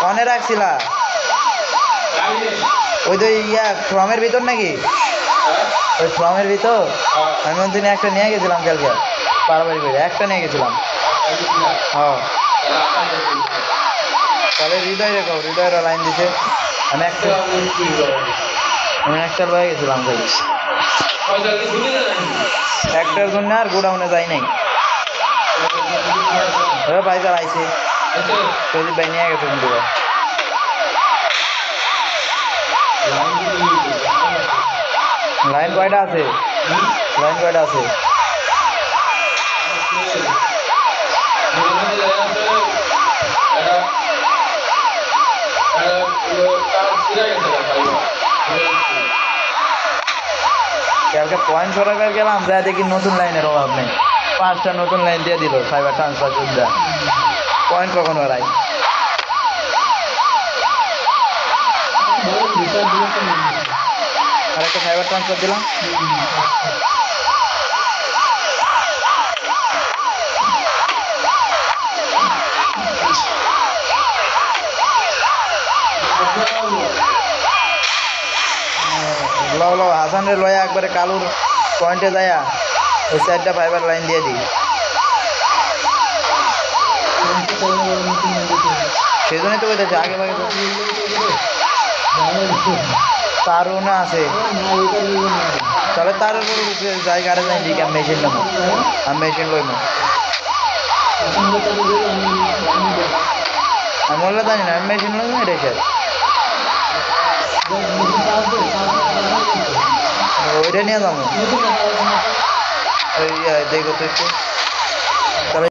কনে রাখছিলা ওই তো ইয়া ফ্রমের ভিতর নাকি ওই ফ্রমের ভিতর আমি ওদিন একটা নিয়ে গেছিলাম কালকে পারাবাড়ি করে একটা নিয়ে গেছিলাম হ্যাঁ তাহলে হৃদয় রেখো হৃদয়ের লাইন দিছে আমি একটা লয়ে গেছিলাম কাল একটার জন্য আর গোডাউনে যাই নাই ভাইজার আইছে প্রদীপ ভাই নিয়ে গেছে কিন্তু লাইন কয়টা আছে লাইন কয়টা আছে কালকে পয়েন্ট সরাবার গেলাম যা দেখি নতুন লাইনের অভাব নেই 5টা নতুন লাইন দিয়ে দিল ফাইবার ট্রান্সফার সুবিধা পয়েন্ট কখন ওরাই আর একটা ফাইবার ট্রান্সফার দিলাম লো হাসানের লয়া একবারে কালুর পয়েন্টে যায়া ওই 4টা ফাইবার লাইন দিয়ে দিই সেই জন্যই তো বলতেছে আগে ভাগে তারও না আছে তাহলে তার উপর জায়গা আর নাই ঠিক আমি মেশিন নেবো আমি মেশিন লইব আমি বললে জানি না আমি মেশিন লইব এটাই স্যার ওইটা নিয়ে যাবো ওই দেখো তো একটু